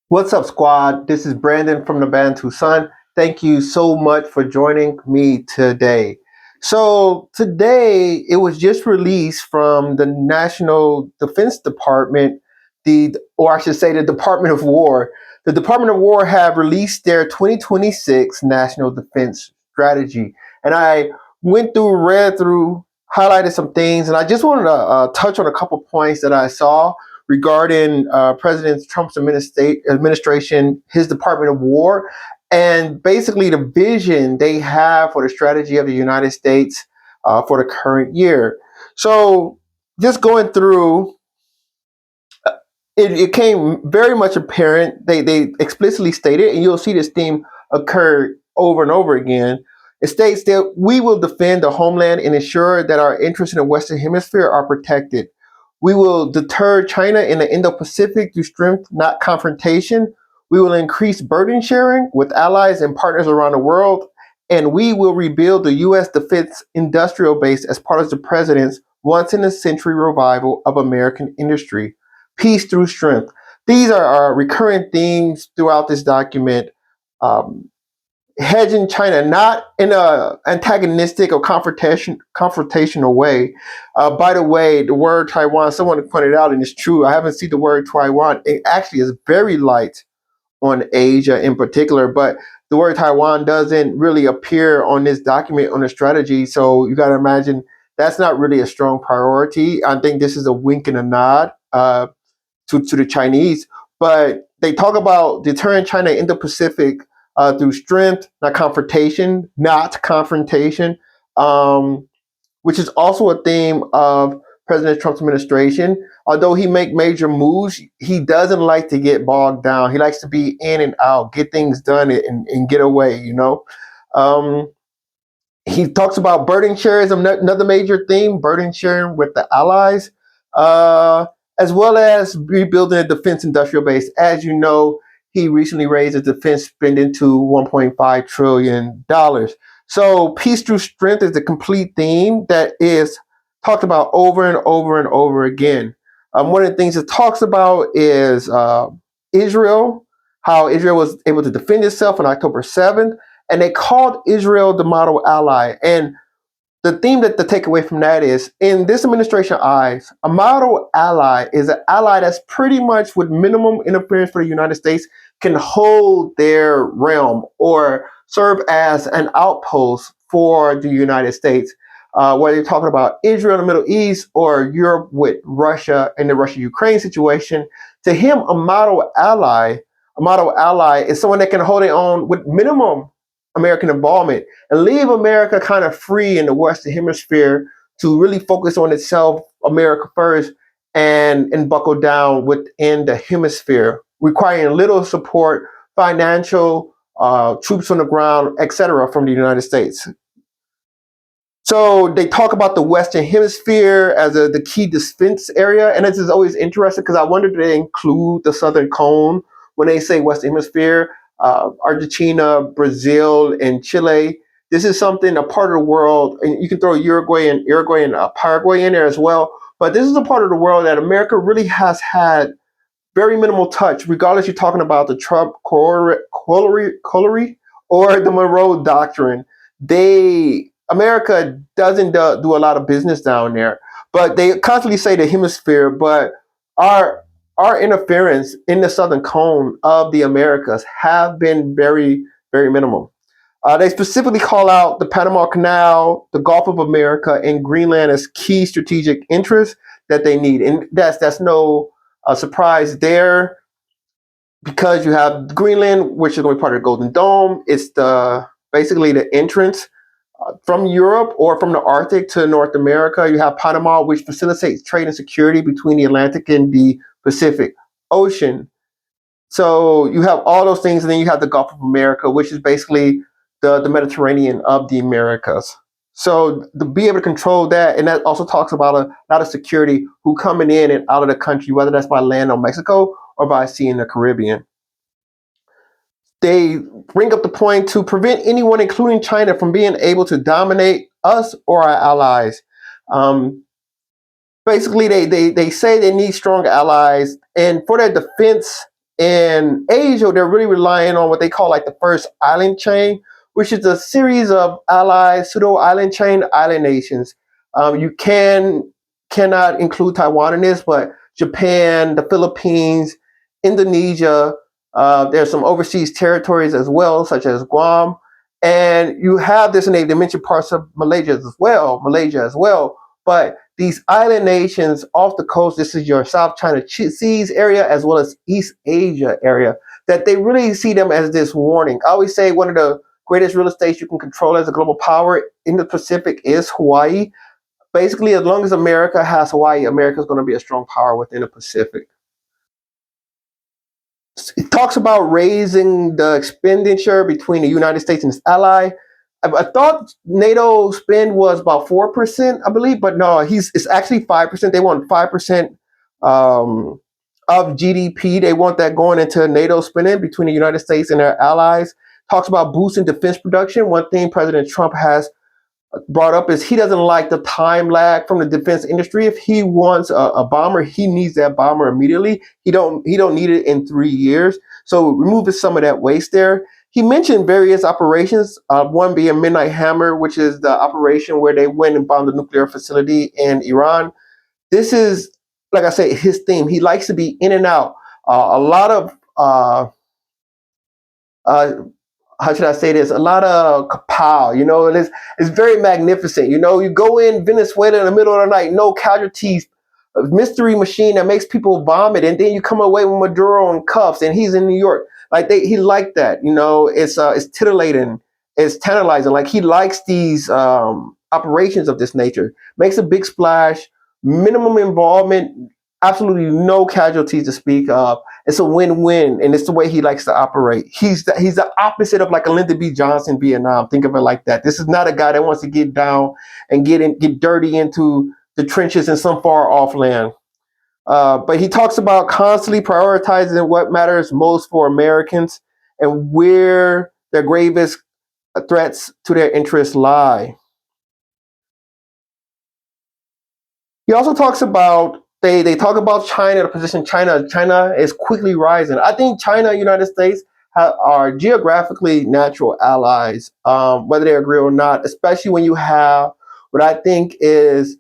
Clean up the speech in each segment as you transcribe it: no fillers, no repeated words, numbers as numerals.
What's up, squad? This is Brandon from the band Tucson. Thank you so much for joining me today. So, today it was just released from the National Defense Department, or I should say, the Department of War. The Department of War have released their 2026 National Defense Strategy. And I went through, read through, highlighted some things, and I just wanted to touch on a couple points that I saw regarding President Trump's administration, his Department of War, and basically the vision they have for the strategy of the United States for the current year. So, just going through, it came very much apparent. They explicitly stated, and you'll see this theme occur over and over again. It states that we will defend the homeland and ensure that our interests in the Western Hemisphere are protected. We will deter China in the Indo Pacific through strength, not confrontation. We will increase burden sharing with allies and partners around the world. And we will rebuild the U.S. defense industrial base as part of the president's once in a century revival of American industry. Peace through strength. These are our recurring themes throughout this document. Um, Hedging China, not in a antagonistic or confrontational way. By the way, the word Taiwan, someone pointed out, and it's true. I haven't seen the word Taiwan. It actually is very light on Asia in particular, but the word Taiwan doesn't really appear on this document on the strategy. So you got to imagine that's not really a strong priority. I think this is a wink and a nod. To the Chinese, but they talk about deterring China in the Pacific through strength, not confrontation, which is also a theme of President Trump's administration. Although he make major moves, he doesn't like to get bogged down. He likes to be in and out, get things done, and get away. Um, he talks about burden sharing is another major theme, burden sharing with the allies, uh, as well as rebuilding a defense industrial base. As you know, he recently raised his defense spending to $1.5 trillion. So, peace through strength is the complete theme that is talked about over and over and over again. One of the things it talks about is Israel, how Israel was able to defend itself on October 7th, and they called Israel the model ally. And the theme that the takeaway from that is, in this administration eyes, a model ally is an ally that's pretty much with minimum interference for the United States can hold their realm or serve as an outpost for the United States. Whether you're talking about Israel in the Middle East or Europe with Russia and the Russia-Ukraine situation, to him, a model ally is someone that can hold it on with minimum American involvement and leave America kind of free in the Western Hemisphere to really focus on itself, America first, and buckle down within the hemisphere, requiring little support, financial, troops on the ground, etc., from the United States. So they talk about the Western Hemisphere as the key defense area, and this is always interesting because I wonder do they include the Southern Cone when they say Western Hemisphere, Argentina, Brazil, and Chile. This is something a part of the world, and you can throw Uruguay and Paraguay in there as well. But this is a part of the world that America really has had very minimal touch, regardless you're talking about the Trump Colliery or the Monroe Doctrine. America doesn't do a lot of business down there, but they constantly say the hemisphere. But our our interference in the southern cone of the Americas have been very very minimal. They specifically call out the Panama Canal, the Gulf of America, and Greenland as key strategic interests that they need, and that's no surprise there because you have Greenland, which is going to be part of the Golden Dome. It's the basically the entrance from Europe or from the Arctic to North America. You have Panama, which facilitates trade and security between the Atlantic and the Pacific Ocean. So you have all those things, and then you have the Gulf of America, which is basically the Mediterranean of the Americas. So to be able to control that, and that also talks about a lot of security who coming in and out of the country, whether that's by land on Mexico or by sea in the Caribbean. They bring up the point to prevent anyone, including China, from being able to dominate us or our allies. Um, Basically, they say they need strong allies, and for their defense in Asia, they're really relying on what they call like the first island chain, which is a series of allied pseudo island chain island nations. You cannot include Taiwan in this, but Japan, the Philippines, Indonesia. There's some overseas territories as well, such as Guam, and you have this, and they mentioned parts of Malaysia as well. But these island nations off the coast, this is your South China Seas area as well as East Asia area, that they really see them as this warning. I always say one of the greatest real estate you can control as a global power in the Pacific is Hawaii. Basically, as long as America has Hawaii, America is going to be a strong power within the Pacific. It talks about raising the expenditure between the United States and its ally. I thought NATO spend was about 4%, I believe, but no, it's actually 5%. They want 5% of GDP. They want that going into NATO spending between the United States and their allies. Talks about boosting defense production. One thing President Trump has brought up is he doesn't like the time lag from the defense industry. If he wants a bomber, he needs that bomber immediately. He don't need it in 3 years. So removing some of that waste there. He mentioned various operations, one being Midnight Hammer, which is the operation where they went and bombed the nuclear facility in Iran. This is, like I said, his theme. He likes to be in and out. A lot of uh, how should I say this? A lot of kapow, and it's very magnificent. You go in Venezuela in the middle of the night, no casualties, a mystery machine that makes people vomit, and then you come away with Maduro in cuffs, and he's in New York. Like he liked that, it's titillating, it's tantalizing. Like he likes these operations of this nature. Makes a big splash, minimum involvement, absolutely no casualties to speak of. It's a win-win, and it's the way he likes to operate. He's the opposite of like a Lyndon B. Johnson Vietnam. Think of it like that. This is not a guy that wants to get down and get dirty into the trenches in some far off land. But he talks about constantly prioritizing what matters most for Americans and where their gravest threats to their interests lie. He also talks about they talk about China, the position China is quickly rising. I think China and United States are geographically natural allies, whether they agree or not. Especially when you have what I think is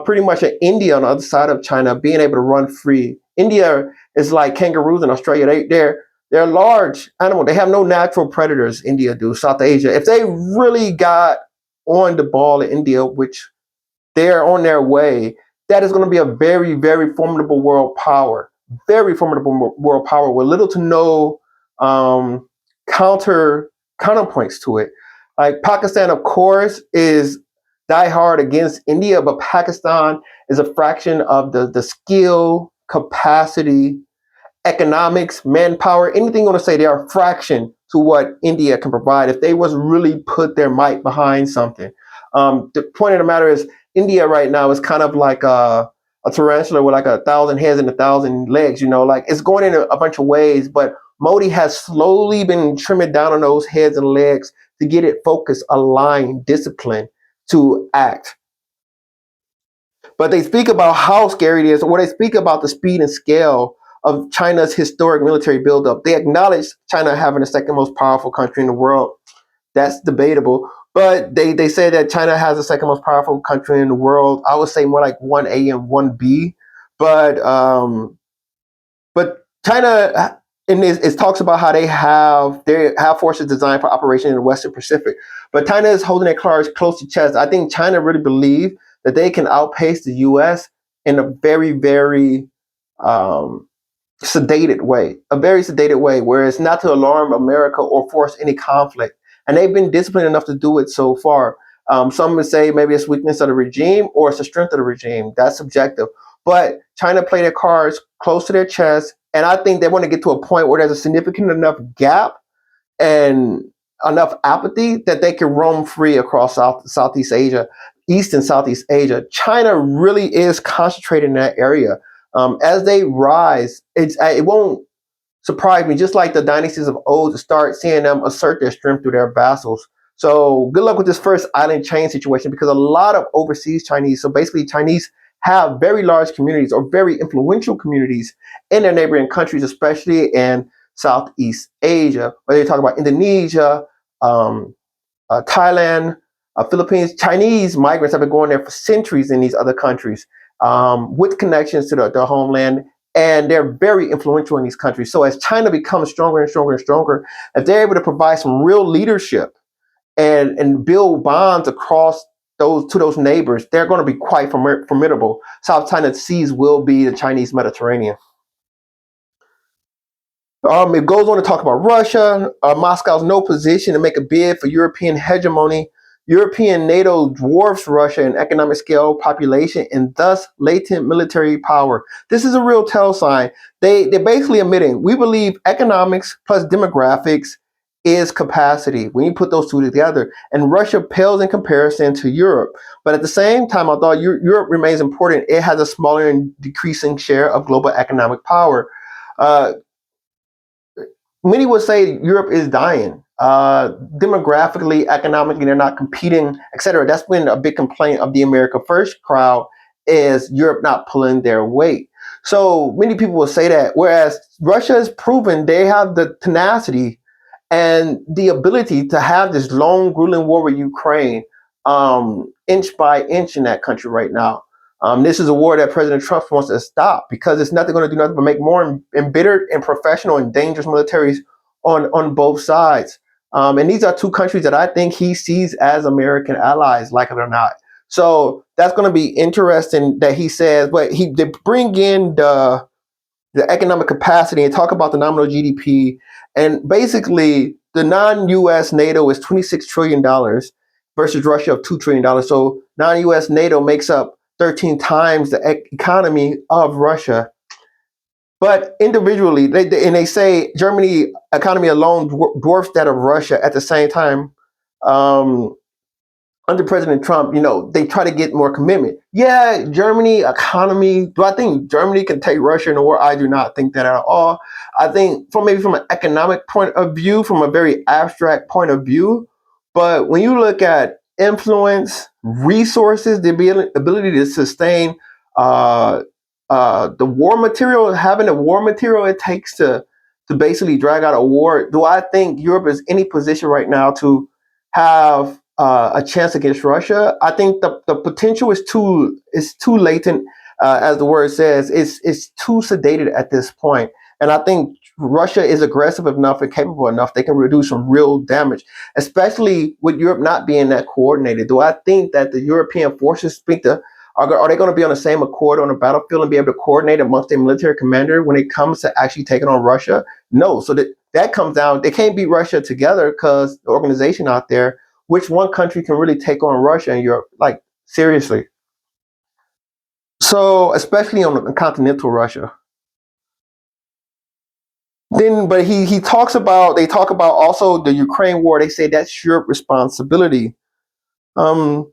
pretty much an India on the other side of China being able to run free. India is like kangaroos in Australia. They're a large animal. They have no natural predators. India do. South Asia. If they really got on the ball in India, which they're on their way, that is going to be a very, very formidable world power. Very formidable world power with little to no counterpoints to it. Like Pakistan, of course, is diehard against India, but Pakistan is a fraction of the skill, capacity, economics, manpower, anything you want to say, they are a fraction to what India can provide if they was really put their might behind something. The point of the matter is, India right now is kind of like a tarantula with like 1,000 heads and 1,000 legs. Like it's going in a bunch of ways, but Modi has slowly been trimming down on those heads and legs to get it focused, aligned, disciplined to act. But they speak about how scary it is, or they speak about the speed and scale of China's historic military buildup. They acknowledge China having the second most powerful country in the world. That's debatable. But they say that China has the second most powerful country in the world. I would say more like 1A and 1B. But China, in this, it talks about how they have forces designed for operation in the Western Pacific. But China is holding their cards close to chest. I think China really believes that they can outpace the U.S. in a very, very sedated way, where it's not to alarm America or force any conflict. And they've been disciplined enough to do it so far. Some would say maybe it's weakness of the regime or it's the strength of the regime. That's subjective. But China play their cards close to their chest, and I think they want to get to a point where there's a significant enough gap and enough apathy that they can roam free across Southeast Asia, East and Southeast Asia. China really is concentrated in that area. As they rise, it won't surprise me, just like the dynasties of old, to start seeing them assert their strength through their vassals. So good luck with this first island chain situation, because a lot of overseas Chinese, so basically Chinese have very large communities or very influential communities in their neighboring countries, especially in Southeast Asia, whether you talk about Indonesia, um, Thailand, Philippines. Chinese migrants have been going there for centuries in these other countries with connections to the homeland, and they're very influential in these countries. So as China becomes stronger and stronger and stronger, if they're able to provide some real leadership and build bonds across those neighbors, they're going to be quite formidable. South China Seas will be the Chinese Mediterranean. It goes on to talk about Russia. Moscow's no position to make a bid for European hegemony. European NATO dwarfs Russia in economic scale, population, and thus latent military power. This is a real tell sign. They're basically admitting we believe economics plus demographics is capacity. When you put those two together, and Russia pales in comparison to Europe. But at the same time, although Europe remains important, it has a smaller and decreasing share of global economic power. Uh, Many would say Europe is dying. Demographically, economically, they're not competing, etc. That's been a big complaint of the America First crowd is Europe not pulling their weight. So many people will say that, whereas Russia has proven they have the tenacity and the ability to have this long, grueling war with Ukraine, inch by inch in that country right now. This is a war that President Trump wants to stop because it's nothing going to do nothing but make more embittered and professional and dangerous militaries on both sides. And these are two countries that I think he sees as American allies, like it or not. So that's going to be interesting that he says, but they bring in the economic capacity and talk about the nominal GDP. And basically, the non-US NATO is $26 trillion versus Russia of $2 trillion. So non-US NATO makes up 13 times the economy of Russia. But individually, they say Germany economy alone dwarfs that of Russia. At the same time, um, under President Trump, they try to get more commitment. Yeah, Germany economy. Do I think Germany can take Russia in the war? I do not think that at all. I think from an economic point of view, from a very abstract point of view, but when you look at influence, resources, the ability to sustain uh, the war material, having the war material it takes to basically drag out a war. Do I think Europe is any position right now to have a chance against Russia? I think the potential is too latent, as the word says. It's too sedated at this point, and I think Russia is aggressive enough and capable enough they can do some real damage, especially with Europe not being that coordinated. Do I think that the European forces are they going to be on the same accord on the battlefield and be able to coordinate amongst their military commander when it comes to actually taking on Russia? No. So that comes down. They can't beat Russia together because the organization out there. Which one country can really take on Russia and Europe? Like seriously. So especially on continental Russia. But he talks about they talk about also the Ukraine war. They say that's your responsibility. Um,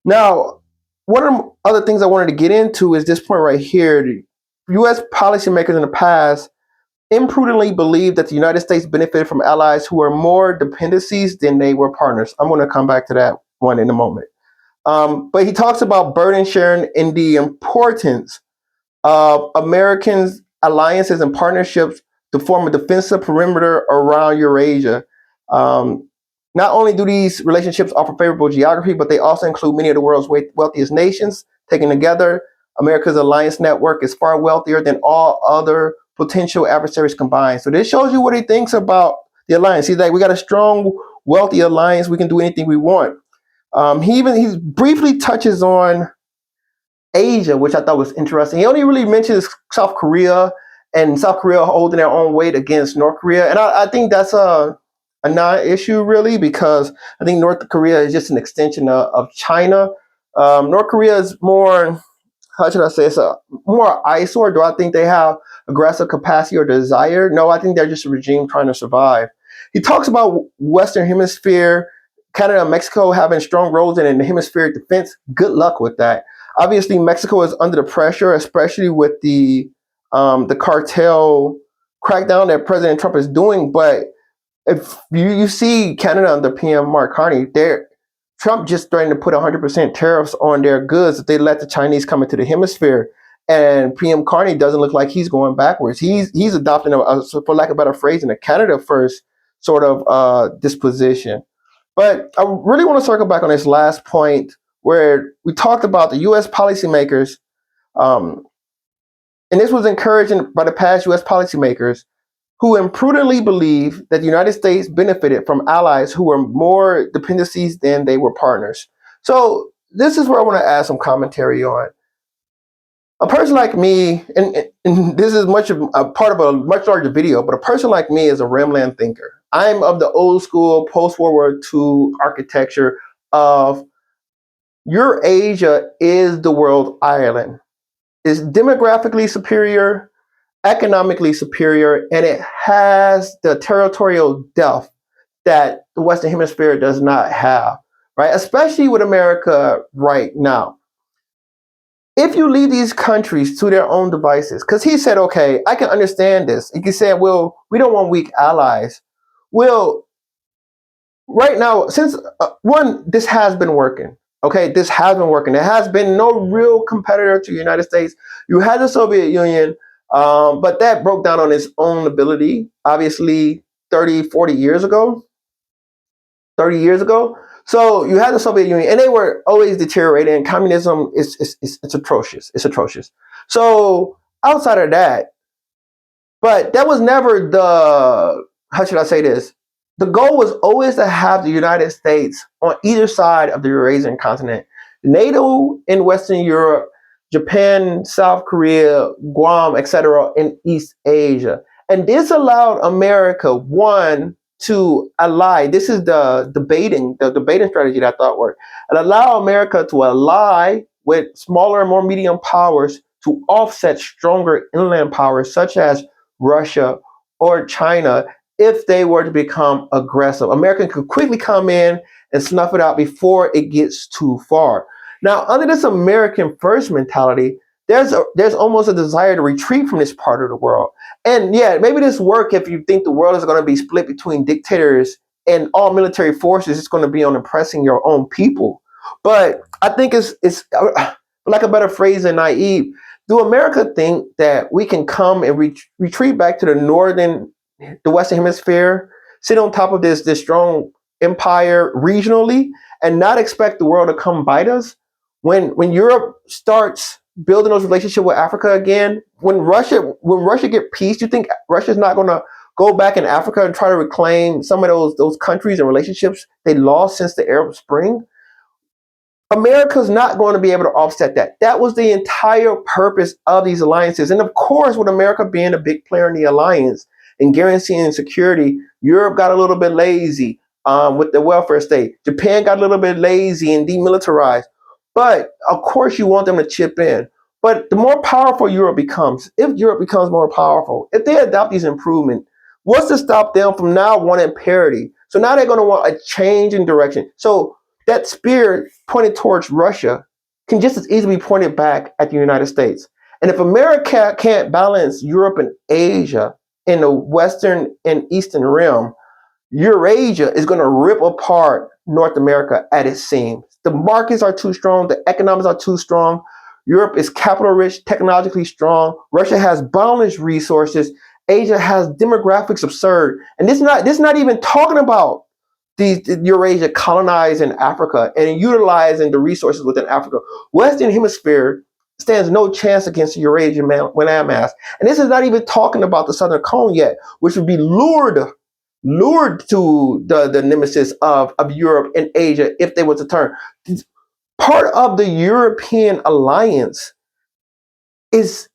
Now, one of the other things I wanted to get into is this point right here. The U.S. policymakers in the past imprudently believed that the United States benefited from allies who were more dependencies than they were partners. I'm going to come back to that one in a moment. But he talks about burden sharing and the importance of Americans' alliances and partnerships to form a defensive perimeter around Eurasia. Um, Not only do these relationships offer favorable geography, but they also include many of the world's wealthiest nations. Taken together, America's alliance network is far wealthier than all other potential adversaries combined. So this shows you what he thinks about the alliance. He's like, we got a strong, wealthy alliance. We can do anything we want. He briefly touches on Asia, which I thought was interesting. He only really mentions South Korea and South Korea holding their own weight against North Korea, and I think that's a non-issue really because I think North Korea is just an extension of China. North Korea is more, how should I say, it's a more eyesore. Do I think they have aggressive capacity or desire? No, I think they're just a regime trying to survive. He talks about Western Hemisphere, Canada and Mexico having strong roles in the hemispheric defense. Good luck with that. Obviously, Mexico is under the pressure, especially with the cartel crackdown that President Trump is doing. But if you see Canada under PM Mark Carney, they're Trump just threatened to put 100% tariffs on their goods if they let the Chinese come into the hemisphere. And PM Carney doesn't look like he's going backwards. He's adopting, for lack of a better phrase, a Canada first sort of disposition. But I really want to circle back on this last point where we talked about the U.S. policymakers, um, and this was encouraged by the past U.S. policymakers who imprudently believed that the United States benefited from allies who were more dependencies than they were partners. So this is where I want to add some commentary on. A person like me, and this is much of a part of a much larger video, but a person like me is a rimland thinker. I'm of the old school post-World War II architecture of Eurasia is the world island. It's demographically superior, economically superior, and it has the territorial depth that the Western Hemisphere does not have, right? Especially with America right now. If you leave these countries to their own devices, because he said, okay, I can understand this. He said, well, we don't want weak allies. Well, right now, since this has been working. Okay, this has been working. There has been no real competitor to the United States. You had the Soviet Union, but that broke down on its own ability, obviously 30, 40 years ago. 30 years ago. So you had the Soviet Union, and they were always deteriorating. Communism is it's atrocious. It's atrocious. So outside of that, but that was never the, how should I say this? The goal was always to have the United States on either side of the Eurasian continent. NATO in Western Europe, Japan, South Korea, Guam, etc. in East Asia. And this allowed America, one, to ally. This is the debating strategy that I thought worked. It allowed America to ally with smaller and more medium powers to offset stronger inland powers such as Russia or China if they were to become aggressive. America could quickly come in and snuff it out before it gets too far. Now, under this American first mentality, there's almost a desire to retreat from this part of the world. And yeah, maybe this work if you think the world is going to be split between dictators and all military forces. It's going to be on oppressing your own people. But I think it's like a better phrase than naive. Do America think that we can come and retreat back to the Western Hemisphere, sit on top of this strong empire regionally, and not expect the world to come bite us? When Europe starts building those relationships with Africa again, when Russia get peace, you think Russia's not going to go back in Africa and try to reclaim some of those countries and relationships they lost since the Arab Spring? America's not going to be able to offset that. That was the entire purpose of these alliances. And of course, with America being a big player in the alliance and guaranteeing security, Europe got a little bit lazy with the welfare state. Japan got a little bit lazy and demilitarized. But of course, you want them to chip in. But the more powerful Europe becomes, if Europe becomes more powerful, if they adopt these improvements, what's to stop them from now wanting parity? So now they're going to want a change in direction. So that spear pointed towards Russia can just as easily be pointed back at the United States. And if America can't balance Europe and Asia in the Western and Eastern realm, Eurasia is going to rip apart North America at its seams. The markets are too strong. The economics are too strong. Europe is capital rich, technologically strong. Russia has boundless resources. Asia has demographics absurd. And this is not even talking about Eurasia colonizing Africa and utilizing the resources within Africa. Western Hemisphere stands no chance against the Eurasian landmass. And this is not even talking about the Southern Cone yet, which would be lured to the nemesis of Europe and Asia if they were to turn. Part of the European alliance is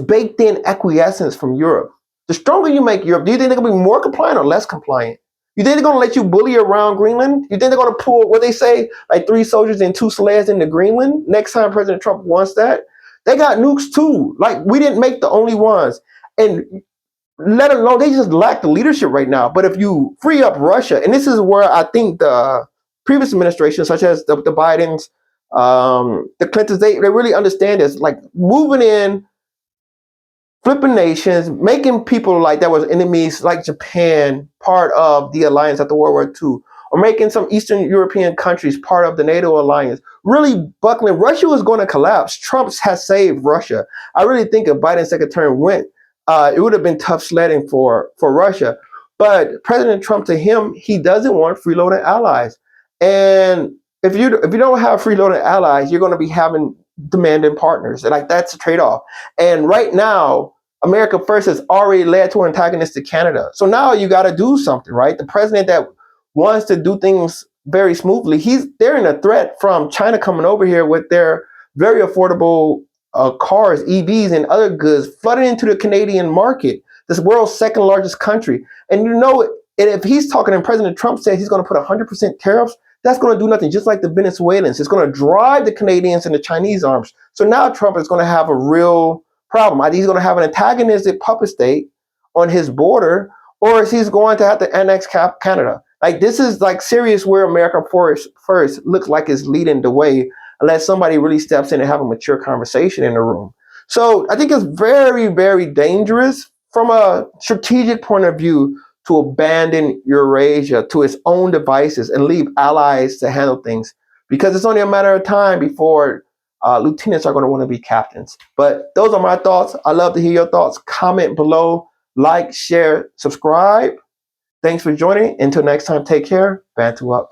baked in acquiescence from Europe. The stronger you make Europe, do you think they're going to be more compliant or less compliant? You think they're going to let you bully around Greenland? You think they're going to pull, what they say, like 3 soldiers and 2 sleds into Greenland next time President Trump wants that? They got nukes too. Like, we didn't make the only ones. And let alone, they just lack the leadership right now. But if you free up Russia, and this is where I think the previous administration, such as the Bidens, the Clintons, they really understand this. Like, moving in, flipping nations, making people like that was enemies like Japan part of the alliance after World War II. or making some Eastern European countries part of the NATO alliance, really buckling. Russia was going to collapse. Trump has saved Russia. I really think if Biden's second term went, it would have been tough sledding for Russia. But President Trump, to him, he doesn't want freeloading allies. And if you don't have freeloading allies, you're going to be having demanding partners. And like that's a trade-off. And right now, America First has already led to an antagonistic Canada. So now you got to do something, right? The president that wants to do things very smoothly, they're in a threat from China coming over here with their very affordable cars, EVs, and other goods flooding into the Canadian market, this world's second largest country. And and if he's talking and President Trump says he's going to put 100% tariffs, that's going to do nothing, just like the Venezuelans. It's going to drive the Canadians and the Chinese arms. So now Trump is going to have a real problem. Either he's going to have an antagonistic puppet state on his border, or is he's going to have to annex Canada. Like this is like serious where America first looks like it's leading the way unless somebody really steps in and have a mature conversation in the room. So I think it's very, very dangerous from a strategic point of view to abandon Eurasia to its own devices and leave allies to handle things, because it's only a matter of time before lieutenants are going to want to be captains. But those are my thoughts. I love to hear your thoughts. Comment below, like, share, subscribe. Thanks for joining. Until next time, take care. Bantu up.